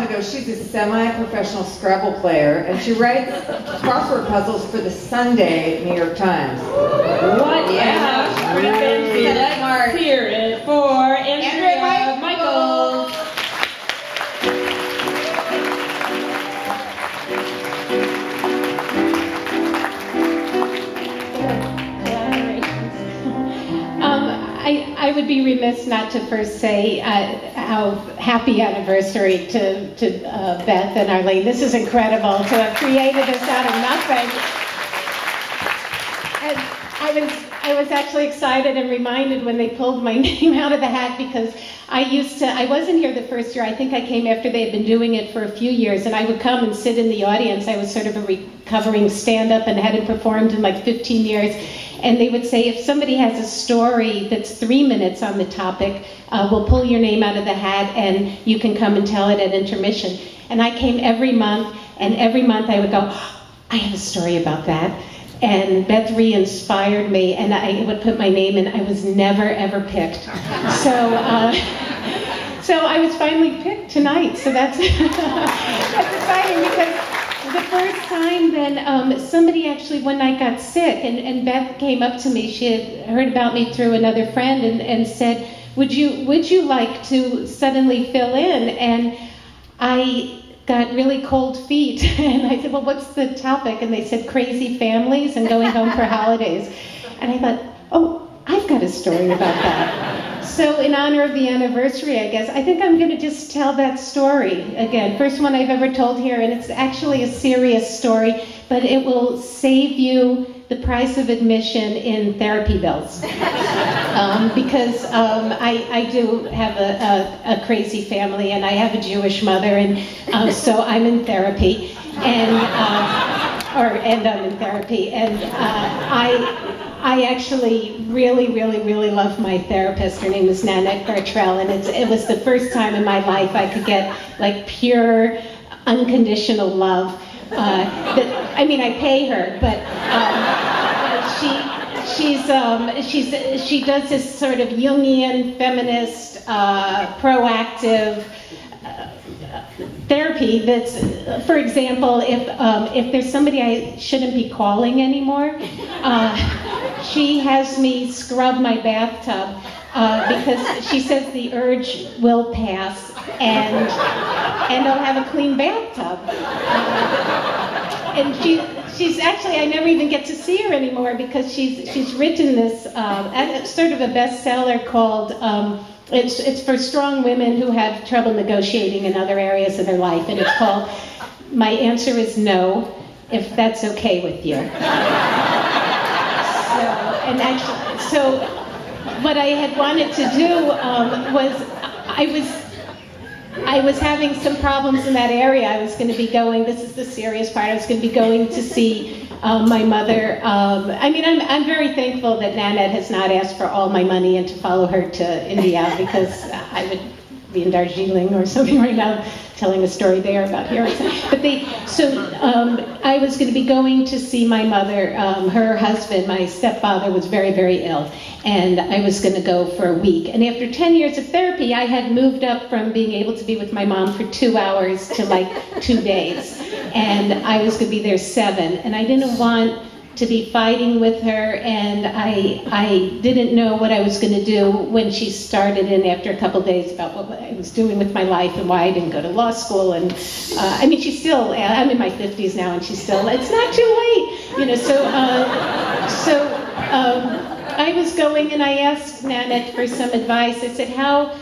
time ago, she's a semi-professional Scrabble player, and she writes crossword puzzles for the Sunday New York Times. What? Yeah. She's pretty fancy. Let's hear it for Andrea Michaels. I would be remiss not to first say how happy anniversary to Beth and Arlene. This is incredible to have created this out of nothing. And I was actually excited and reminded when they pulled my name out of the hat, because I wasn't here the first year. I think I came after they had been doing it for a few years, and I would come and sit in the audience. I was sort of a recovering stand-up and hadn't performed in like 15 years. And they would say, if somebody has a story that's 3 minutes on the topic, we'll pull your name out of the hat and you can come and tell it at intermission. And I came every month, and every month I would go, oh, I have a story about that. And Beth re-inspired me, and I would put my name in. I was never, ever picked. So I was finally picked tonight, so that's, that's exciting, because the first time then somebody actually one night got sick, and Beth came up to me. She had heard about me through another friend and said, would you like to suddenly fill in? And I got really cold feet, and I said, well, what's the topic? And they said crazy families and going home for holidays. And I thought, oh, I've got a story about that. So in honor of the anniversary, I guess, I think I'm going to just tell that story again. First one I've ever told here, and it's actually a serious story, but it will save you the price of admission in therapy bills. Because I do have a crazy family, and I have a Jewish mother, and so I'm in therapy, and I'm in therapy, and I actually really love my therapist. Her name is Nanette Gartrell, and it was the first time in my life I could get like pure, unconditional love. I mean, I pay her, but she does this sort of Jungian, feminist, proactive therapy that's, for example, if there's somebody I shouldn't be calling anymore, she has me scrub my bathtub because she says the urge will pass and I'll have a clean bathtub. And she's actually, I never even get to see her anymore, because she's written this sort of a bestseller called it's for strong women who have trouble negotiating in other areas of their life, and it's called My Answer is No, If That's Okay With You. So what I had wanted to do was I was having some problems in that area. I was going to be going, this is the serious part, I was going to be going to see my mother. I mean, I'm very thankful that Nanette has not asked for all my money and to follow her to India, because I would be in Darjeeling or something right now telling a story there about here. But I was going to be going to see my mother. Her husband, my stepfather, was very ill, and I was going to go for a week. And after 10 years of therapy, I had moved up from being able to be with my mom for 2 hours to like 2 days. And I was going to be there 7. And I didn't want to be fighting with her, and I didn't know what I was going to do when she started in after a couple days about what I was doing with my life and why I didn't go to law school. And I mean, she's still, I'm in my 50s now, and she's still, it's not too late, you know. So I was going, and I asked Nanette for some advice. I said, how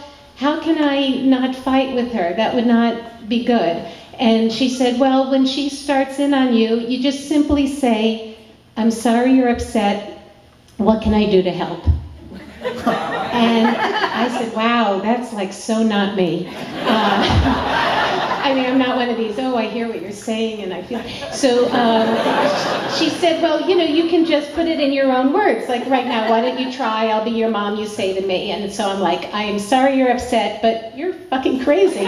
can I not fight with her? That would not be good. And she said, well, when she starts in on you, you just simply say, I'm sorry you're upset. What can I do to help? And I said, wow, that's like so not me. I mean, I'm not one of these, oh, I hear what you're saying and I feel. So she said, well, you know, you can just put it in your own words. Like right now, why don't you try? I'll be your mom, you say to me. And so I'm like, I am sorry you're upset, but you're fucking crazy.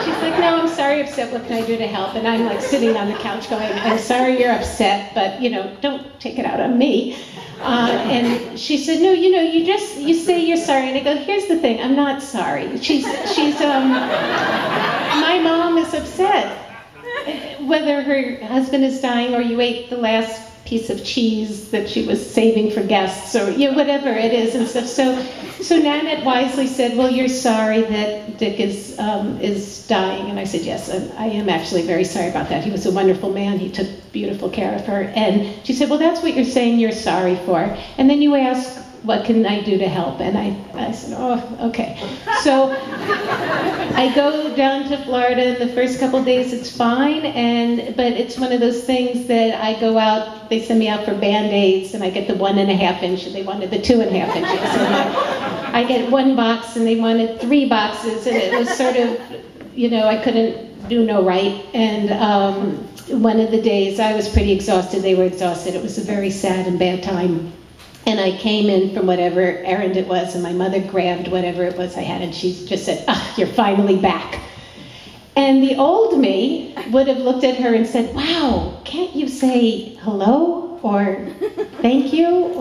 She's like, no, I'm sorry, upset, what can I do to help? And I'm like sitting on the couch going, I'm sorry you're upset, but, you know, don't take it out on me. And she said, no, you say you're sorry. And I go, here's the thing, I'm not sorry. My mom is upset. Whether her husband is dying or you ate the last piece of cheese that she was saving for guests, or whatever it is and stuff. So Nanette wisely said, well, you're sorry that Dick is dying. And I said, yes, I am actually very sorry about that. He was a wonderful man. He took beautiful care of her. And she said, well, that's what you're saying you're sorry for. And then you ask, what can I do to help? And I said, oh, okay. So I go down to Florida, and the first couple of days it's fine, but it's one of those things that I go out, they send me out for Band-Aids, and I get the 1.5 inch, and they wanted the 2.5 inches. And I get 1 box, and they wanted 3 boxes, and it was sort of, I couldn't do no right. And one of the days I was pretty exhausted, they were exhausted. It was a very sad and bad time. And I came in from whatever errand it was, and my mother grabbed whatever it was I had, and she just said, you're finally back. And the old me would have looked at her and said, wow, can't you say hello or thank you?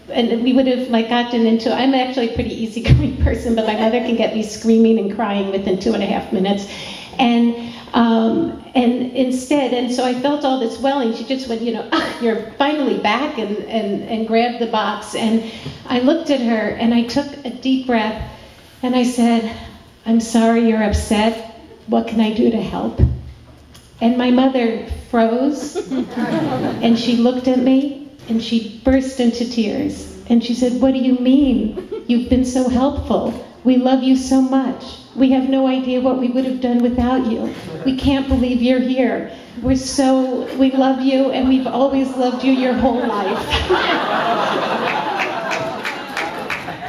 And we would have gotten into, I'm actually a pretty easygoing person, but my mother can get me screaming and crying within 2.5 minutes. And instead, and so I felt all this welling. She just went, you're finally back, and grabbed the box. And I looked at her, and I took a deep breath, and I said, I'm sorry you're upset. What can I do to help? And my mother froze, and she looked at me, and she burst into tears. And she said, what do you mean? You've been so helpful. We love you so much. We have no idea what we would have done without you. We can't believe you're here. We love you, and we've always loved you your whole life.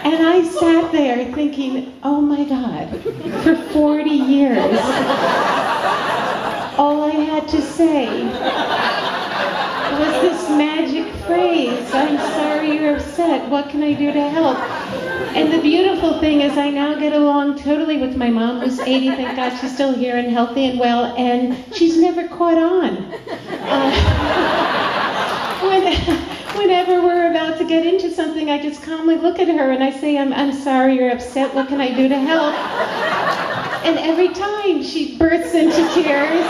And I sat there thinking, oh my God, for 40 years, all I had to say was this magic phrase, I'm sorry you're upset, what can I do to help? And the beautiful thing is I now get along totally with my mom, who's 80, thank God she's still here and healthy and well, and she's never caught on. Whenever we're about to get into something, I just calmly look at her and I say, I'm sorry you're upset, what can I do to help? And every time she bursts into tears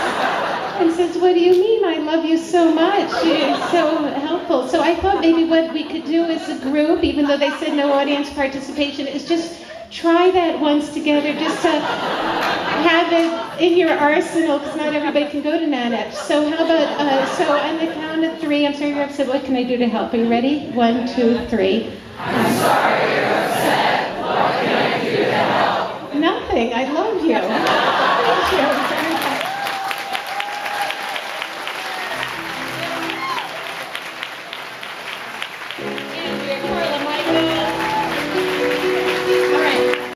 and says, what do you mean? I love you so much. It's so helpful. So I thought maybe what we could do as a group, even though they said no audience participation, is just try that once together, just to have it in your arsenal, because not everybody can go to Nanette. So how about, so on the count of 3, I'm sorry you're upset, what can I do to help? Are you ready? 1, 2, 3. I'm sorry you're upset, what can I do to help? Nothing, I love you. Thank you. Andrea Carla Michaels.